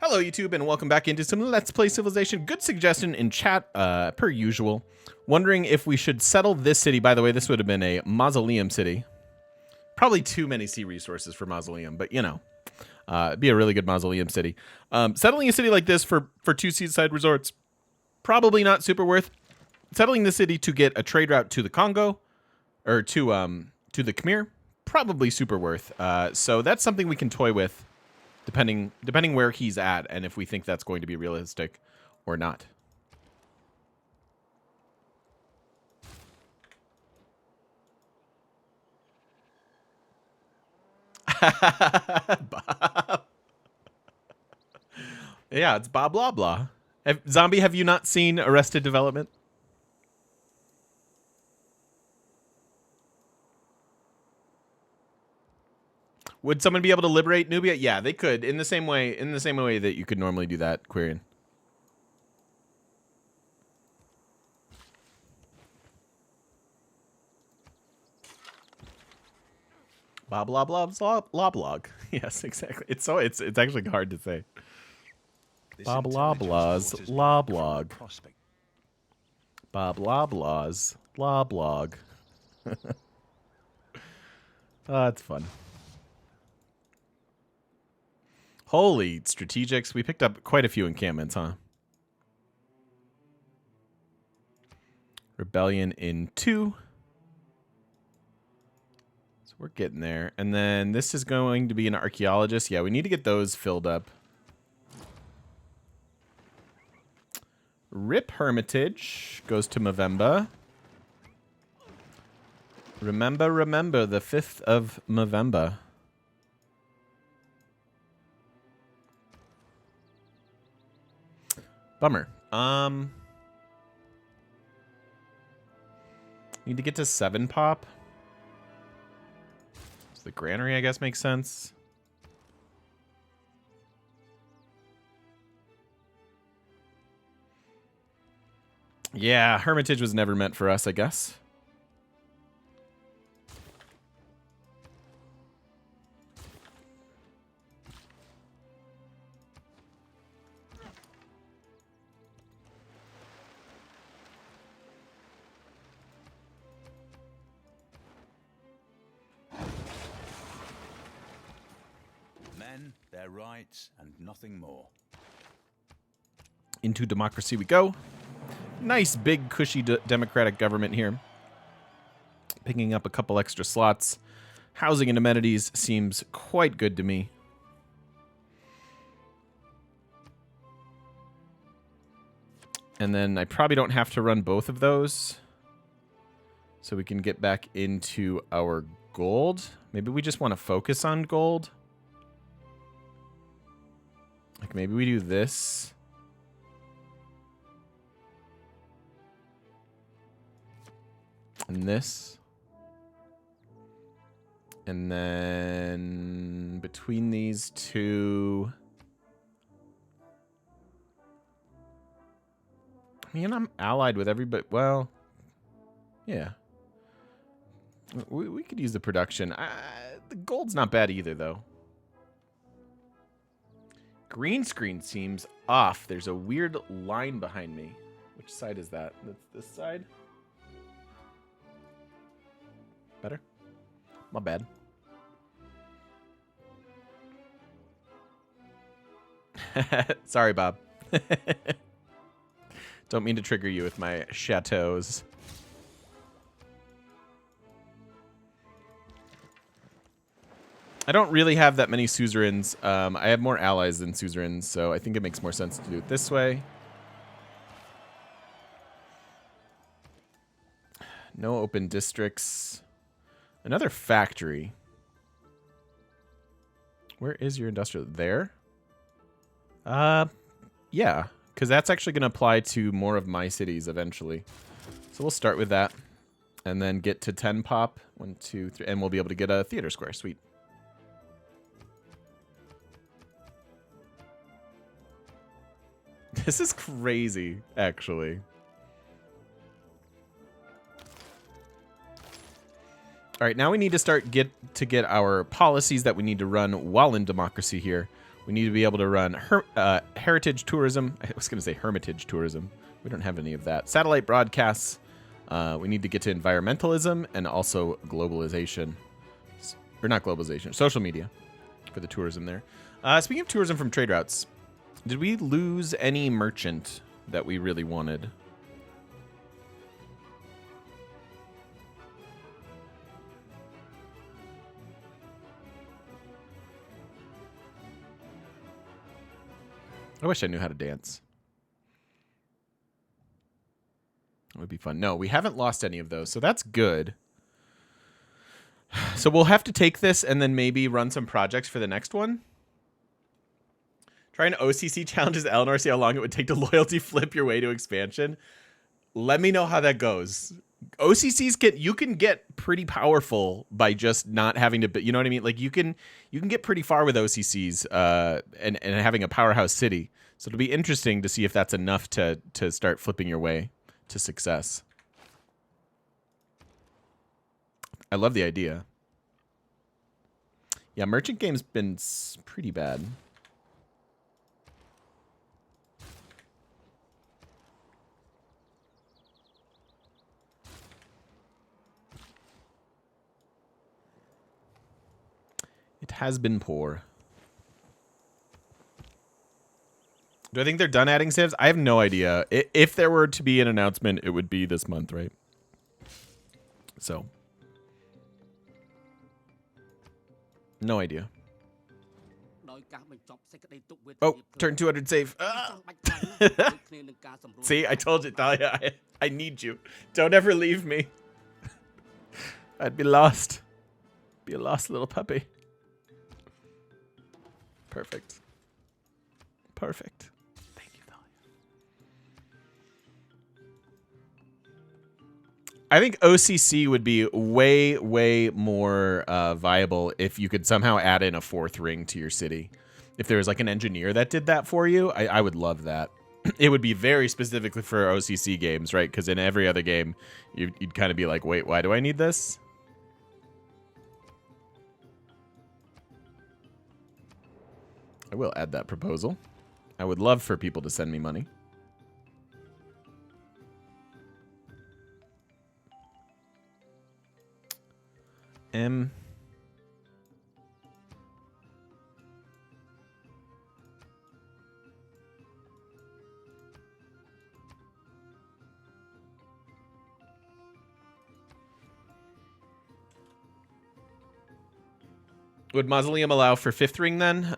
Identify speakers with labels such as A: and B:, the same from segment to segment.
A: Hello, YouTube, and welcome back into some Let's Play Civilization. Good suggestion in chat, per usual. Wondering if we should settle this city. By the way, this would have been a mausoleum city. Probably too many sea resources for mausoleum, but you know, it'd be a really good mausoleum city. Settling a city like this for two seaside resorts, probably not super worth. Settling the city to get a trade route to the Congo, or to the Khmer, probably super worth. So that's something we can toy with. Depending where he's at and if we think that's going to be realistic or not. Bob. Yeah, it's Bob blah blah. Zombie, have you not seen Arrested Development? Would someone be able to liberate Nubia? Yeah, they could in the same way that you could normally do that, Quirion. Bob blah blah blah blog. Yes, exactly. It's actually hard to say. Bob blah blah's blah blog. Bob blah blah's blah blog. Oh, that's fun. Holy strategics. We picked up quite a few encampments, huh? Rebellion in 2. So we're getting there. And then this is going to be an archaeologist. Yeah, we need to get those filled up. Rip Hermitage goes to Movember. Remember the 5th of Movember. Bummer. Need to get to 7 pop. So the granary, I guess, makes sense. Yeah, Hermitage was never meant for us, I guess.
B: Their rights and nothing more.
A: Into democracy we go. Nice big cushy democratic government here. Picking up a couple extra slots. Housing and amenities seems quite good to me. And then I probably don't have to run both of those. So we can get back into our gold. Maybe we just want to focus on gold. Like maybe we do this. And this. And then between these two. I mean, I'm allied with everybody. Well, yeah. We could use the production. The gold's not bad either, though. Green screen seems off. There's a weird line behind me. Which side is that? That's this side? Better? My bad. Sorry, Bob. Don't mean to trigger you with my chateaus. I don't really have that many suzerains. I have more allies than suzerains, so I think it makes more sense to do it this way. No open districts. Another factory. Where is your industrial? There? Yeah, because that's actually going to apply to more of my cities eventually. So we'll start with that, and then get to 10 pop. 1, 2, 3, and we'll be able to get a theater square. Sweet. This is crazy, actually. All right, now we need to start get our policies that we need to run while in democracy here. We need to be able to run heritage tourism. I was going to say hermitage tourism. We don't have any of that. Satellite broadcasts. We need to get to environmentalism and also globalization. Or not globalization, social media for the tourism there. Speaking of tourism from trade routes, did we lose any merchant that we really wanted? I wish I knew how to dance. It would be fun. No, we haven't lost any of those, so that's good. So we'll have to take this and then maybe run some projects for the next one. Try an OCC challenges Eleanor, see how long it would take to loyalty flip your way to expansion. Let me know how that goes. OCCs you can get pretty powerful by just not having to, you know what I mean? Like you can get pretty far with OCCs and having a powerhouse city. So it'll be interesting to see if that's enough to start flipping your way to success. I love the idea. Yeah, merchant game's been pretty bad. It has been poor. Do I think they're done adding civs? I have no idea. If there were to be an announcement, it would be this month, right? So. No idea. Oh, turn 200 save. See, I told you, Dahlia. I need you. Don't ever leave me. I'd be lost. Be a lost little puppy. Perfect. Perfect. Thank you, Dahlia. I think OCC would be way, way more viable if you could somehow add in a fourth ring to your city. If there was like an engineer that did that for you, I would love that. It would be very specifically for OCC games, right? Because in every other game, you'd kind of be like, wait, why do I need this? I will add that proposal. I would love for people to send me money. Would Mausoleum allow for fifth ring then?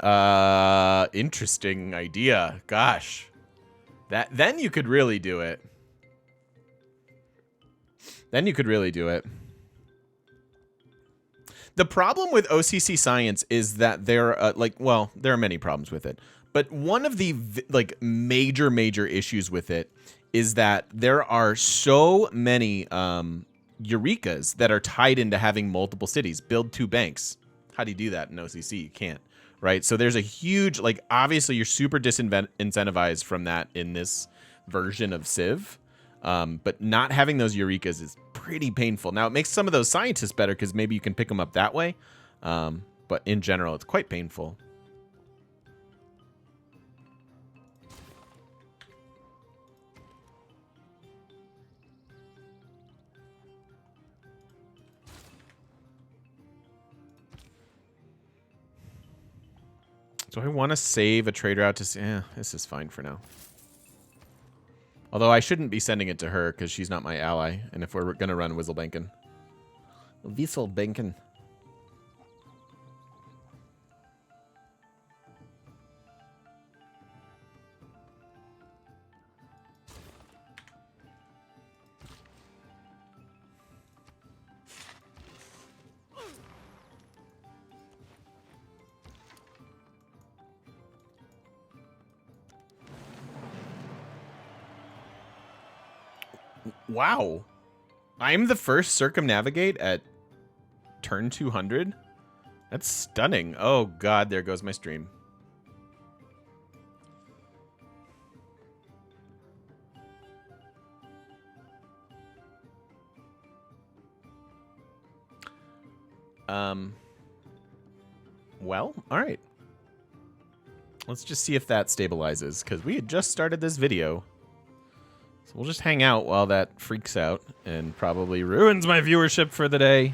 A: Interesting idea. Gosh. Then you could really do it. Then you could really do it. The problem with OCC Science is that there there are many problems with it. But one of the major issues with it is that there are so many Eurekas that are tied into having multiple cities. Build 2 banks. How do you do that in OCC? You can't, right? So there's a huge, obviously you're super disincentivized from that in this version of Civ. But not having those Eurekas is pretty painful. Now, it makes some of those scientists better because maybe you can pick them up that way. But in general, it's quite painful. So I want to save a trade route to see. This is fine for now. Although I shouldn't be sending it to her because she's not my ally. And if we're going to run Wisselbanken. Wisselbanken. Wow. I'm the first circumnavigate at turn 200? That's stunning. Oh, God, there goes my stream. Well, all right. Let's just see if that stabilizes, because we had just started this video. So we'll just hang out while that freaks out and probably ruins my viewership for the day.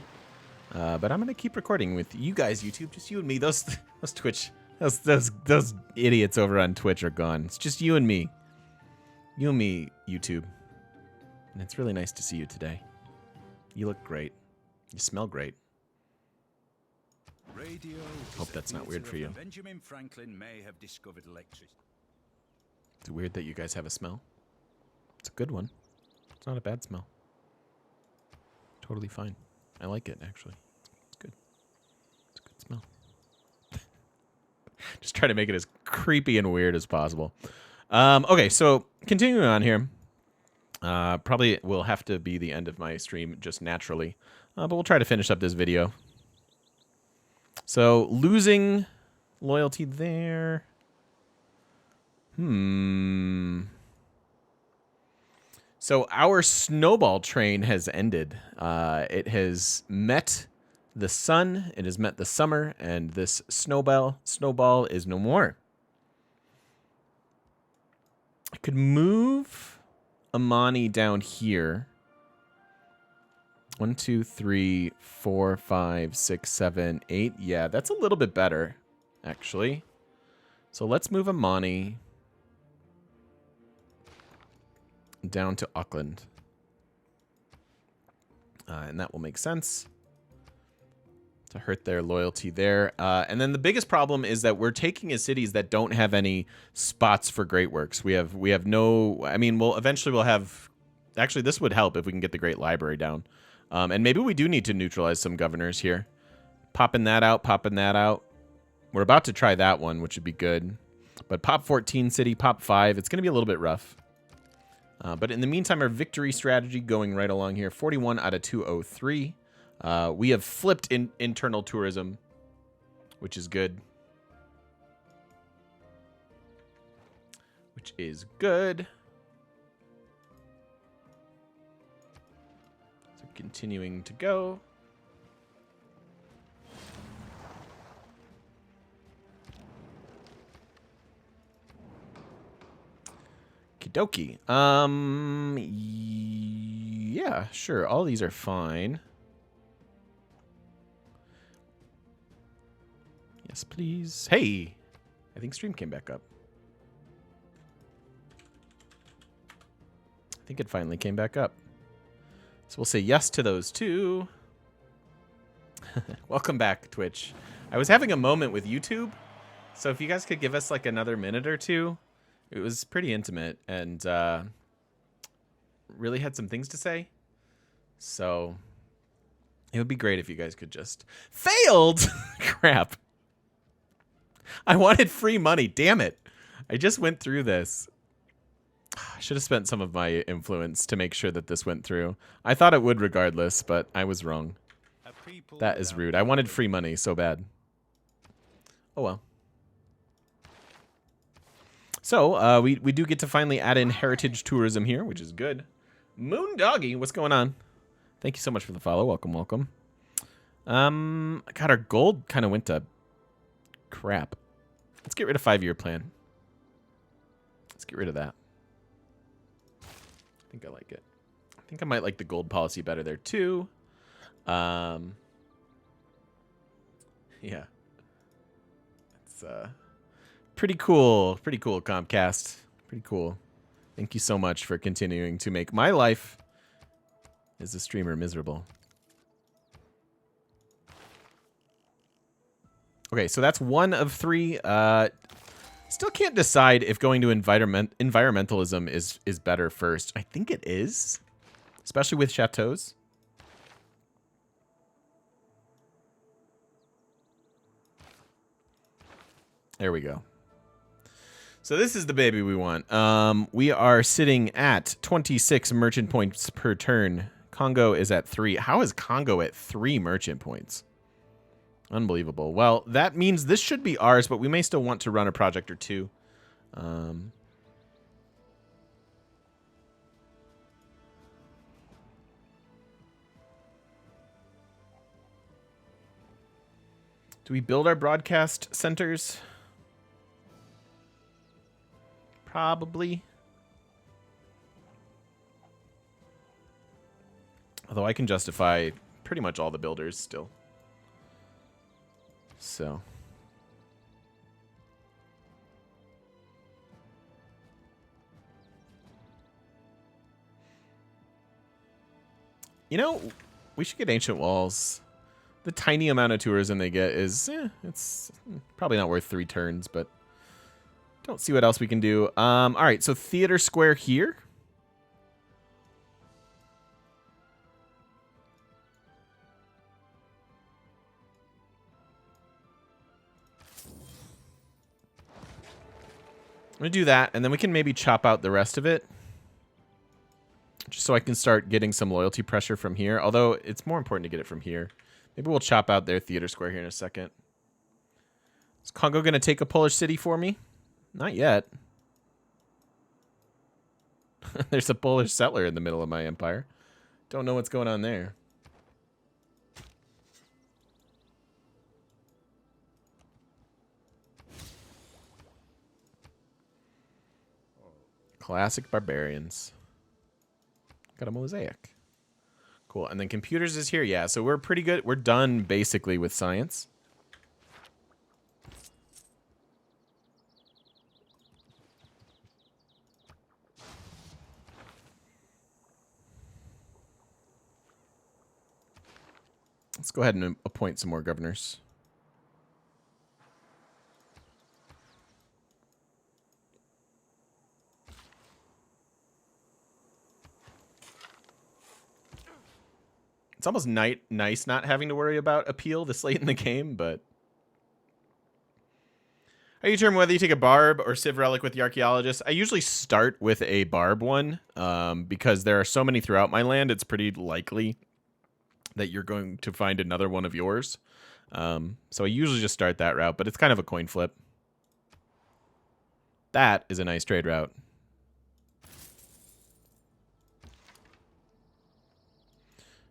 A: But I'm gonna keep recording with you guys, YouTube. Just you and me. Those Twitch, those idiots over on Twitch are gone. It's just you and me. You and me, YouTube. And it's really nice to see you today. You look great. You smell great.
B: Radio
A: Hope that's not weird for you.
B: Benjamin Franklin may have discovered electricity.
A: It's weird that you guys have a smell. It's a good one. It's not a bad smell. Totally fine. I like it, actually. It's good. It's a good smell. Just try to make it as creepy and weird as possible. Okay, so continuing on here. Probably will have to be the end of my stream just naturally. But we'll try to finish up this video. So, losing loyalty there. So, our snowball train has ended. It has met the sun, it has met the summer, and this snowball is no more. I could move Amani down here. 1, 2, 3, 4, 5, 6, 7, 8. Yeah, that's a little bit better, actually. So let's move Amani down to Auckland. And that will make sense to hurt their loyalty there. And then the biggest problem is that we're taking cities that don't have any spots for great works. We have no, I mean, eventually we'll have, actually this would help if we can get the Great Library down. And maybe we do need to neutralize some governors here. Popping that out, popping that out. We're about to try that one, which would be good. But pop 14 city, pop 5. It's going to be a little bit rough. But in the meantime, our victory strategy going right along here. 41 out of 203. We have flipped internal tourism, which is good. Which is good. So continuing to go. Kidoki. Yeah, sure. All these are fine. Yes, please. Hey! I think stream came back up. I think it finally came back up. So we'll say yes to those two. Welcome back, Twitch. I was having a moment with YouTube. So if you guys could give us like another minute or two. It was pretty intimate and really had some things to say. So it would be great if you guys could just... Failed! Crap. I wanted free money. Damn it. I just went through this. I should have spent some of my influence to make sure that this went through. I thought it would regardless, but I was wrong. That is rude. I wanted free money so bad. Oh well. So, we do get to finally add in heritage tourism here, which is good. Moon Doggy, what's going on? Thank you so much for the follow. Welcome, welcome. God, our gold kind of went to crap. Let's get rid of 5-year plan. Let's get rid of that. I think I like it. I think I might like the gold policy better there, too. Yeah. It's, pretty cool. Pretty cool, Comcast. Pretty cool. Thank you so much for continuing to make my life as a streamer miserable. Okay, so that's 1 of 3. Still can't decide if going to environmentalism is better first. I think it is, especially with chateaus. There we go. So this is the baby we want. We are sitting at 26 merchant points per turn. Congo is at 3. How is Congo at 3 merchant points? Unbelievable. Well, that means this should be ours, but we may still want to run a project or two. Do we build our broadcast centers? Probably. Although I can justify pretty much all the builders still. So. You know, we should get ancient walls. The tiny amount of tourism they get is, it's probably not worth 3 turns, but don't see what else we can do. All right, so Theater Square here. I'm going to do that, and then we can maybe chop out the rest of it. Just so I can start getting some loyalty pressure from here. Although, it's more important to get it from here. Maybe we'll chop out their Theater Square here in a second. Is Congo going to take a Polish city for me? Not yet. There's a Polish settler in the middle of my empire. Don't know what's going on there. Classic barbarians. Got a mosaic. Cool. And then computers is here. Yeah, so we're pretty good. We're done basically with science. Let's go ahead and appoint some more governors. It's almost nice not having to worry about appeal this late in the game, but... How do you determine whether you take a barb or civ relic with the archaeologist? I usually start with a barb one, because there are so many throughout my land, it's pretty likely that you're going to find another one of yours. So I usually just start that route, but it's kind of a coin flip. That is a nice trade route.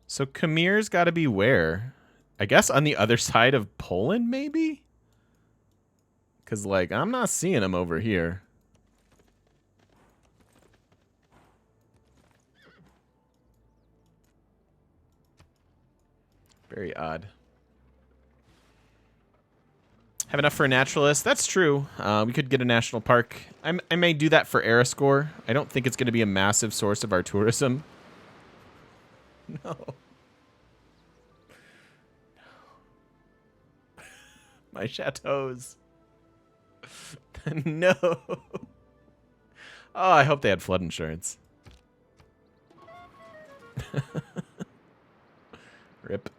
A: So Khamir's got to be where? I guess on the other side of Poland, maybe? Because, like, I'm not seeing him over here. Very odd. Have enough for a naturalist? That's true. We could get a national park. I may do that for Erascore. I don't think it's going to be a massive source of our tourism. No. My chateaus. No. Oh, I hope they had flood insurance. Rip.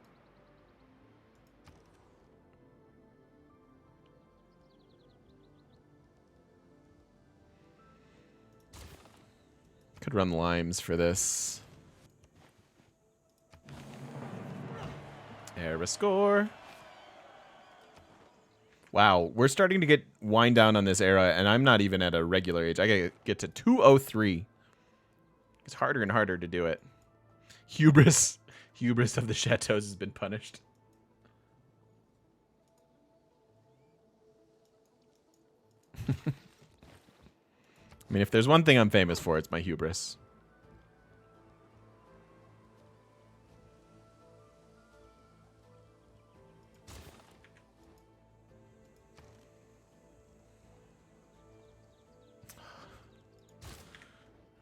A: Could run limes for this. Erascore. Wow, we're starting to get wind down on this era, and I'm not even at a regular age. I gotta get to 203. It's harder and harder to do it. Hubris. Hubris of the chateaus has been punished. I mean, if there's one thing I'm famous for, it's my hubris.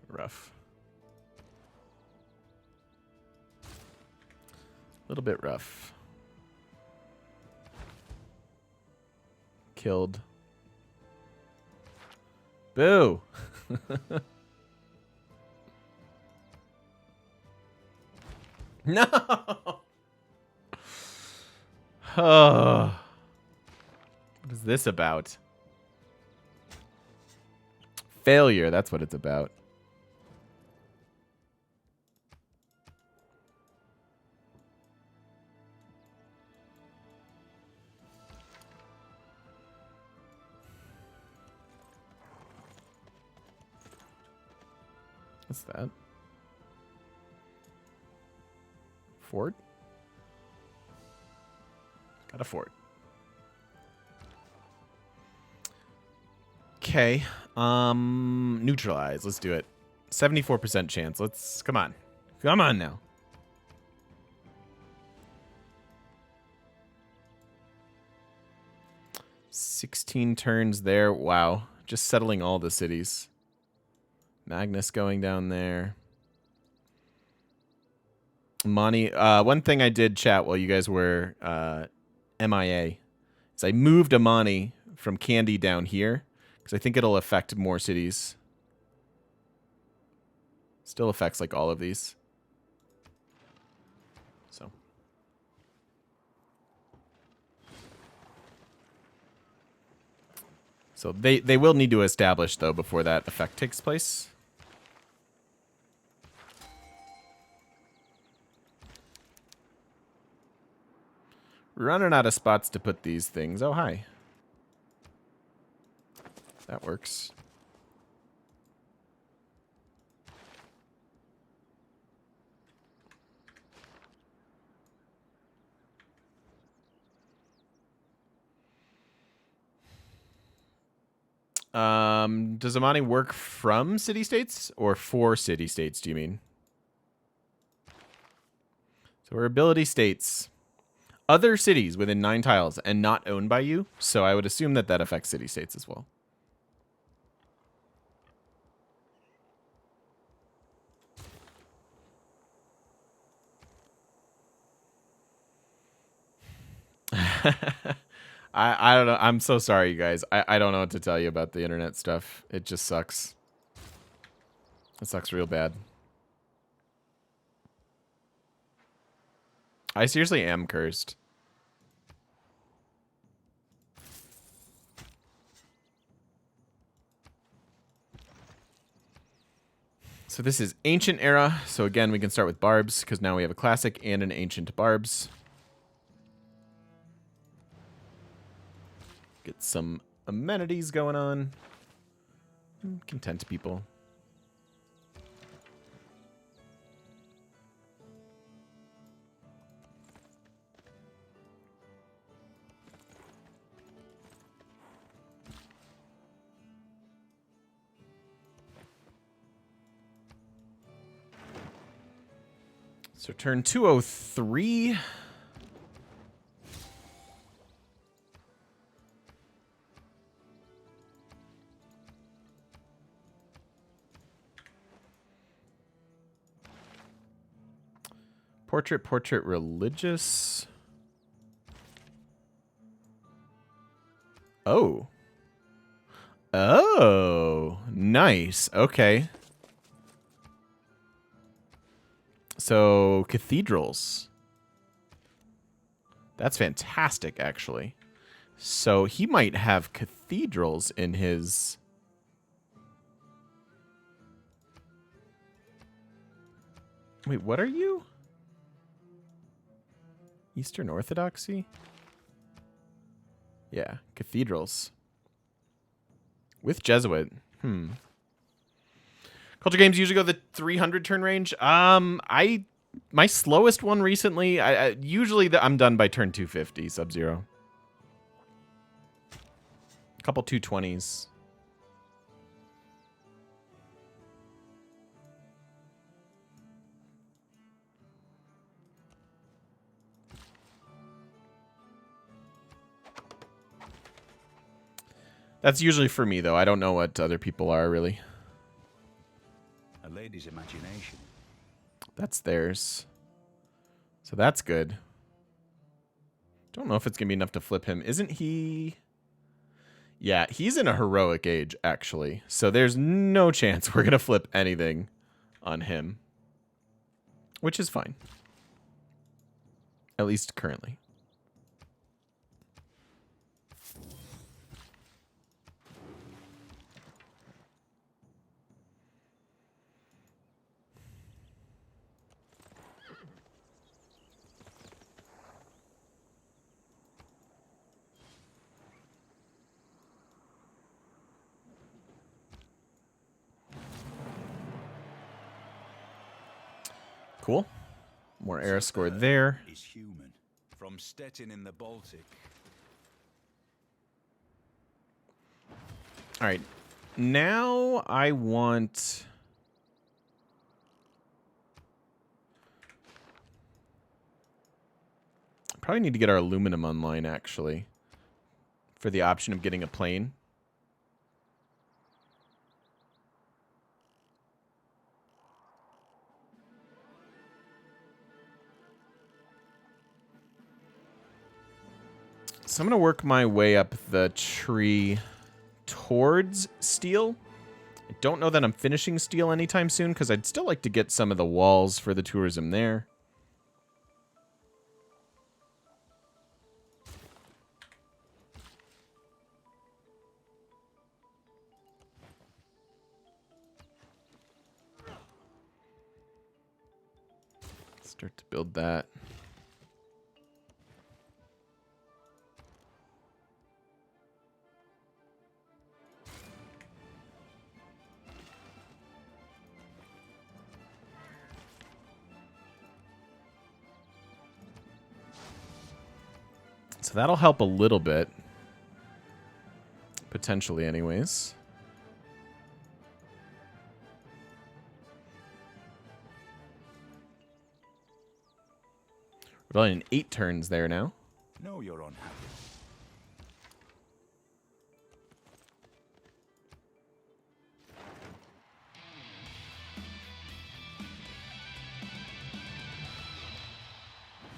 A: Rough. A little bit rough. Killed. Boo! No! Oh. What is this about? Failure, that's what it's about. What's that? Fort? Got a fort. Okay. Neutralize. Let's do it. 74% chance. Let's come on. Come on now. $16 turns there. Wow. Just settling all the cities. Magnus going down there. Monty, one thing I did, chat, while you guys were MIA is I moved Amani from Candy down here because I think it'll affect more cities. Still affects like all of these. So they will need to establish though before that effect takes place. Running out of spots to put these things. Oh, hi. That works. Does Amani work from city-states or for city-states, do you mean? So our ability states other cities within 9 tiles and not owned by you. So I would assume that that affects city-states as well. I don't know. I'm so sorry, you guys. I don't know what to tell you about the internet stuff. It just sucks. It sucks real bad. I seriously am cursed. So this is Ancient Era. So again, we can start with Barbs because now we have a Classic and an Ancient Barbs. Get some amenities going on. Content people. So turn 203. Portrait religious. Oh. Oh, nice. Okay. So, cathedrals. That's fantastic, actually. So, he might have cathedrals in his... Wait, what are you? Eastern Orthodoxy? Yeah, cathedrals. With Jesuit. Culture games usually go the 300 turn range. My slowest one recently, usually I'm done by turn 250, Sub-Zero. A couple 220s. That's usually for me, though. I don't know what other people are, really.
B: A lady's imagination.
A: That's theirs. So that's good. Don't know if it's going to be enough to flip him. Isn't he... Yeah, he's in a heroic age, actually. So there's no chance we're going to flip anything on him. Which is fine. At least currently. Cool. More era scored there.
B: Is human. From Stettin in the Baltic.
A: All right. now I want... Probably need to get our aluminum online, actually, for the option of getting a plane. So I'm going to work my way up the tree towards steel. I don't know that I'm finishing steel anytime soon, because I'd still like to get some of the walls for the tourism there. Start to build that. So that'll help a little bit. Potentially, anyways. We're running 8 turns there now.
B: No, you're unhappy.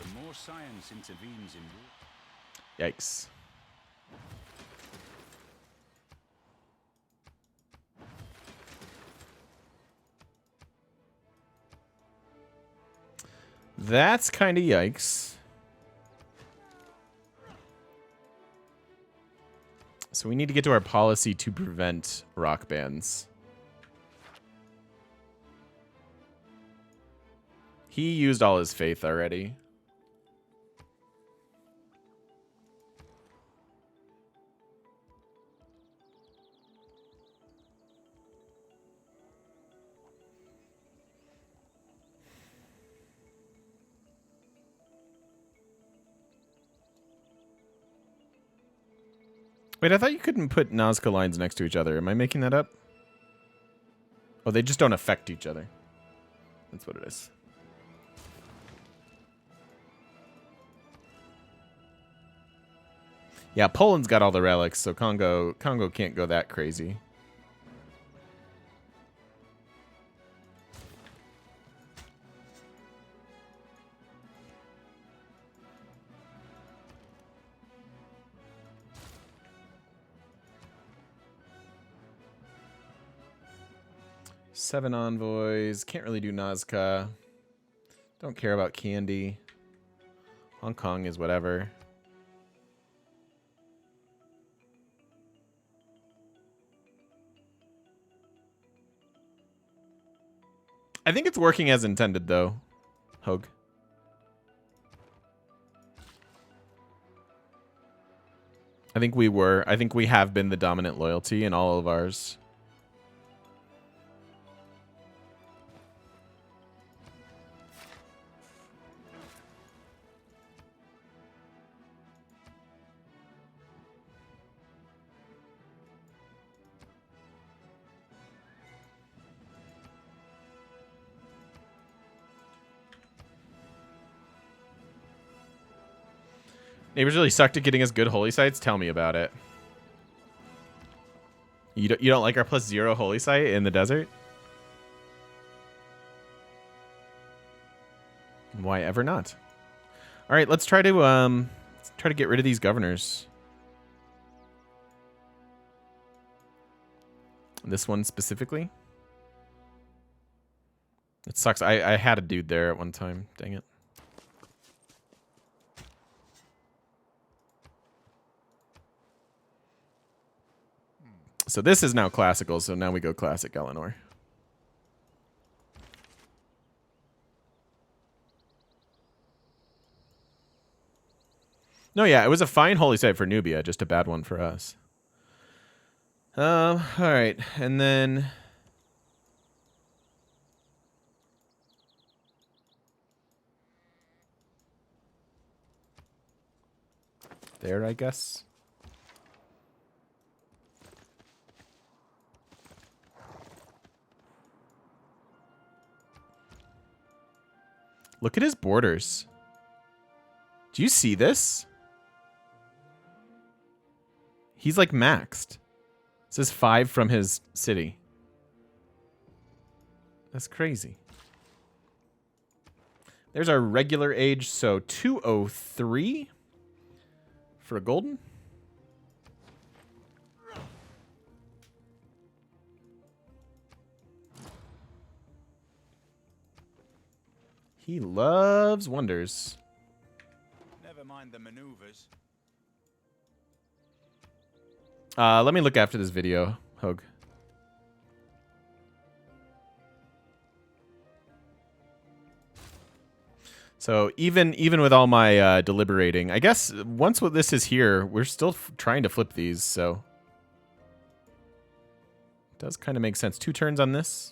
B: The more science intervenes in...
A: Yikes. That's kind of yikes. So we need to get to our policy to prevent rock bands. He used all his faith already. Wait, I thought you couldn't put Nazca lines next to each other. Am I making that up? Oh, they just don't affect each other. That's what it is. Yeah, Poland's got all the relics, so Congo can't go that crazy. Seven envoys. Can't really do Nazca. Don't care about Candy. Hong Kong is whatever. I think it's working as intended, though. Hogue. I think we were. I think we have been the dominant loyalty in all of ours. Neighbors really sucked at getting us good holy sites. Tell me about it. You don't like our +0 holy site in the desert? Why ever not? All right, let's try to get rid of these governors. This one specifically. It sucks. I had a dude there at one time. Dang it. So this is now classical, so now we go classic Eleanor. No, yeah, it was a fine holy site for Nubia, just a bad one for us. All right, and then there, I guess. Look at his borders. Do you see this? He's like maxed. It says 5 from his city. That's crazy. There's our regular age, so 203 for a golden. He loves wonders.
B: Never mind the maneuvers.
A: Let me look after this video, Hogue. So even with all my deliberating, I guess once what this is here, we're still trying to flip these, so it does kind of make sense. 2 turns on this.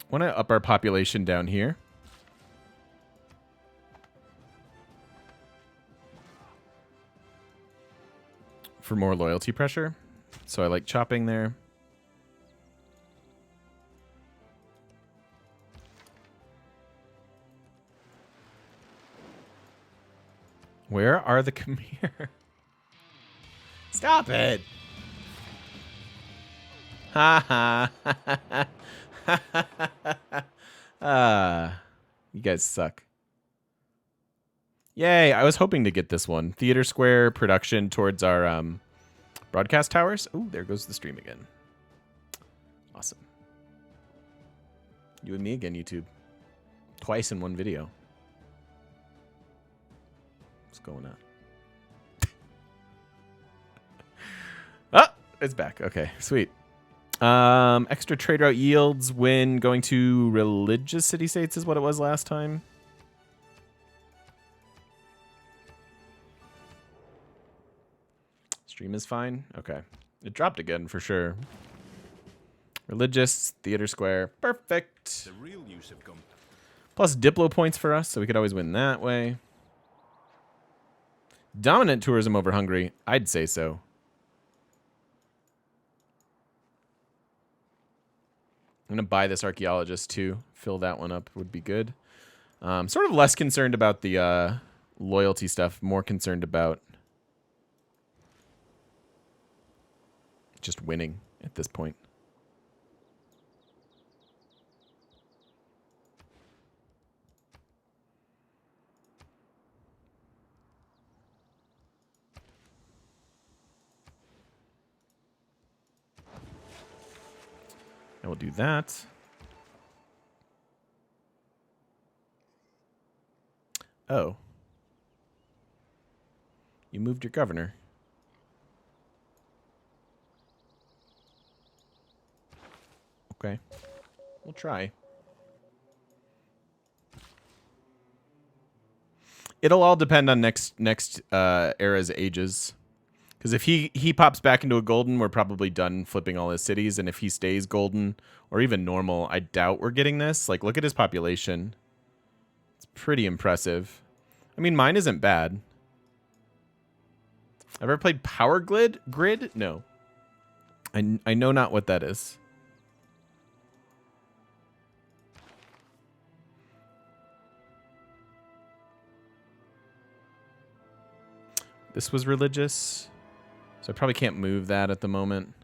A: Want to up our population down here. For more loyalty pressure. So I like chopping there. Where are the Khmer? Stop it! Ha ha. You guys suck. Yay, I was hoping to get this one. Theater Square production towards our broadcast towers. Ooh, there goes the stream again. Awesome. You and me again, YouTube. Twice in one video. What's going on? Ah, it's back. Okay, sweet. Extra trade route yields when going to religious city-states is what it was last time. Stream is fine. Okay. It dropped again for sure. Religious, Theater Square. Perfect.
B: The real use of gum.
A: Plus Diplo points for us, so we could always win that way. Dominant tourism over Hungary. I'd say so. I'm going to buy this archaeologist too. Fill that one up would be good. Sort of less concerned about the loyalty stuff. More concerned about just winning at this point. I will do that. Oh. You moved your governor. Okay. We'll try. It'll all depend on next era's ages. Because if he pops back into a golden, we're probably done flipping all his cities. And if he stays golden or even normal, I doubt we're getting this. Like, look at his population. It's pretty impressive. I mean, mine isn't bad. Ever played Power Grid? No. I know not what that is. This was religious. So I probably can't move that at the moment.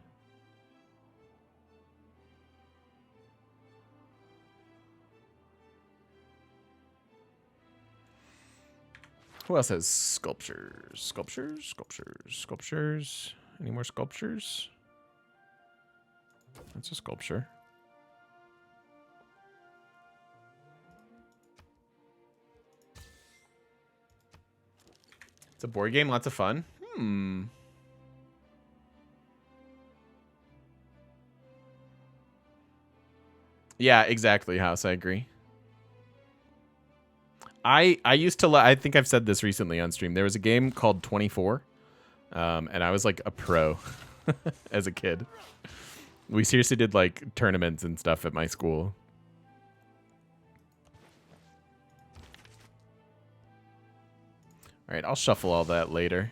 A: Who else has sculptures? Sculptures. Any more sculptures? That's a sculpture. It's a board game, lots of fun. Yeah, exactly, House. I agree. I used to. I think I've said this recently on stream. There was a game called 24, and I was like a pro as a kid. We seriously did like tournaments and stuff at my school. All right, I'll shuffle all that later.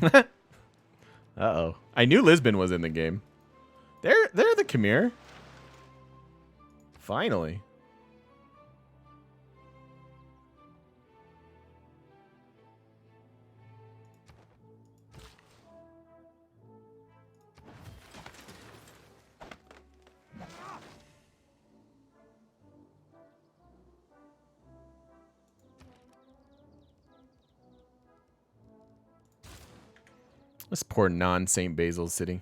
A: Uh-oh. I knew Lisbon was in the game. They're the Khmer. Finally. This poor non-St. Basil city.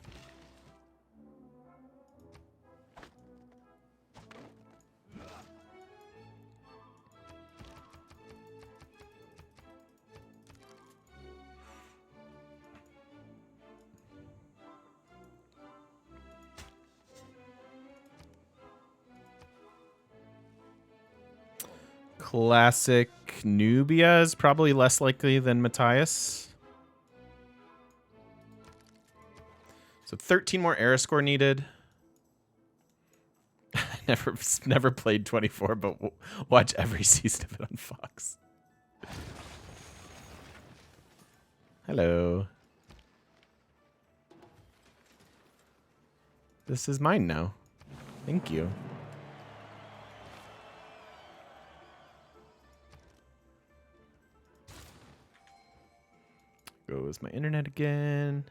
A: Classic Nubia is probably less likely than Matthias. So 13 more era score needed. never played 24, but watch every season of it on Fox. Hello. This is mine now. Thank you. Goes my internet again.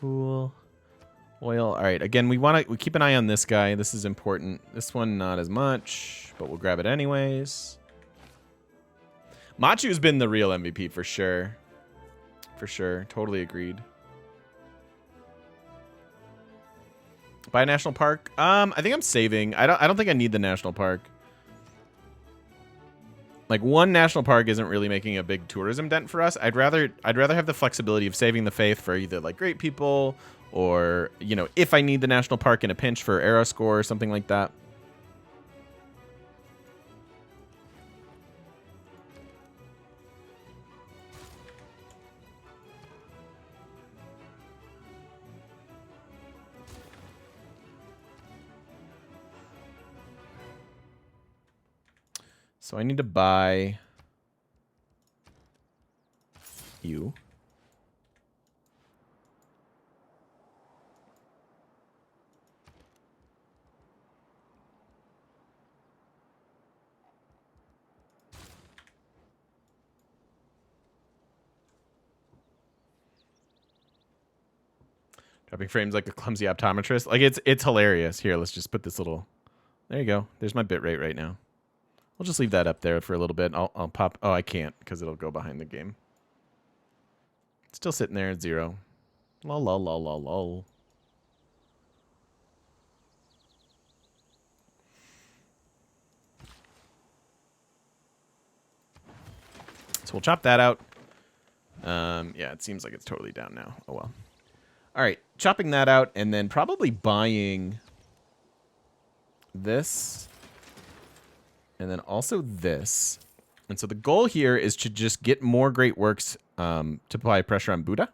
A: Cool. Oil. All right. Again, we keep an eye on this guy. This is important. This one, not as much, but we'll grab it anyways. Machu's been the real MVP for sure. For sure. Totally agreed. Buy a national park. I think I'm saving. I don't think I need the national park. Like, one national park isn't really making a big tourism dent for us. I'd rather have the flexibility of saving the faith for either like great people or, you know, if I need the national park in a pinch for era score or something like that. So I need to buy you. Dropping frames like a clumsy optometrist. Like, it's hilarious. Here, let's just put this little... There you go. There's my bitrate right now. We'll just leave that up there for a little bit. I'll pop... Oh, I can't because it'll go behind the game. Still sitting there at 0. Lol, lol, lol, lol, lol. So we'll chop that out. Yeah, it seems like it's totally down now. Oh, well. All right, chopping that out and then probably buying this. And then also this. And so the goal here is to just get more great works to apply pressure on Buddha.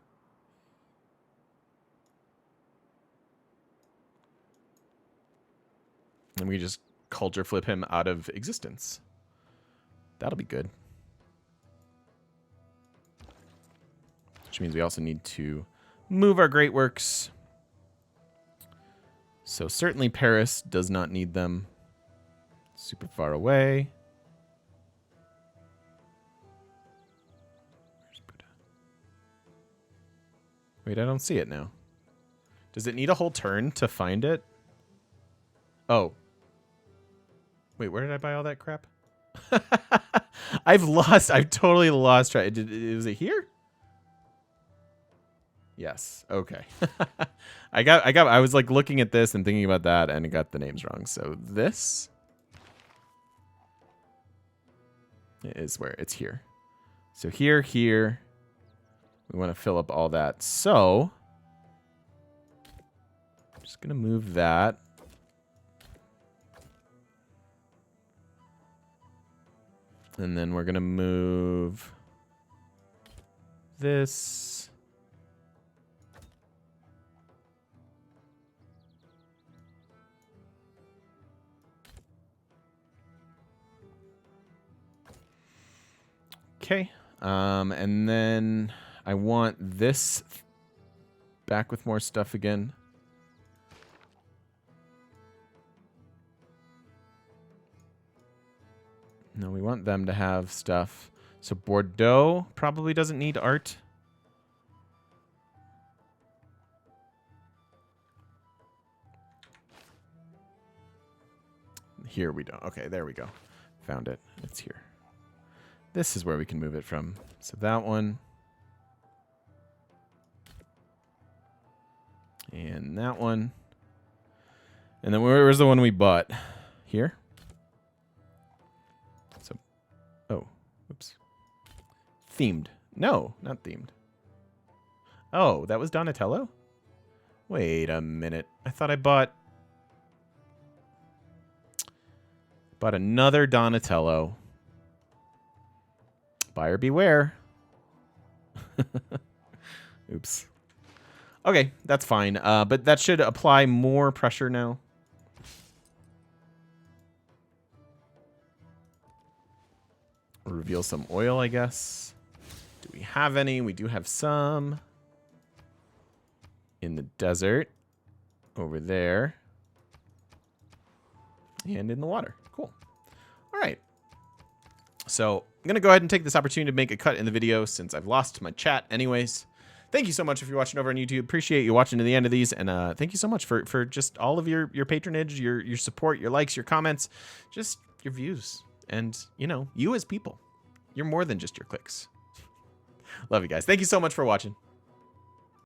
A: And we just culture flip him out of existence. That'll be good. Which means we also need to move our great works. So certainly Paris does not need them. Super far away. Where's Buddha? Wait, I don't see it now. Does it need a whole turn to find it? Oh. Wait, where did I buy all that crap? I've totally lost track. Was it here? Yes. Okay. I was like looking at this and thinking about that and I got the names wrong. So this is where it's here. So here. We want to fill up all that. So I'm just going to move that. And then we're going to move this. Okay. And then I want this back with more stuff again. No, we want them to have stuff. So Bordeaux probably doesn't need art. Here we go. Okay, there we go. Found it. It's here. This is where we can move it from. So that one. And that one. And then where's the one we bought? Here? So, oh, oops. Themed. No, not themed. Oh, that was Donatello? Wait a minute. I thought I bought another Donatello. Buyer beware. Oops. Okay, that's fine. But that should apply more pressure now. Reveal some oil, I guess. Do we have any? We do have some. In the desert. Over there. And in the water. Cool. All right. So I'm going to go ahead and take this opportunity to make a cut in the video since I've lost my chat anyways. Thank you so much if you're watching over on YouTube. Appreciate you watching to the end of these. And thank you so much for just all of your patronage, your support, your likes, your comments, just your views. And, you know, you as people. You're more than just your clicks. Love you guys. Thank you so much for watching.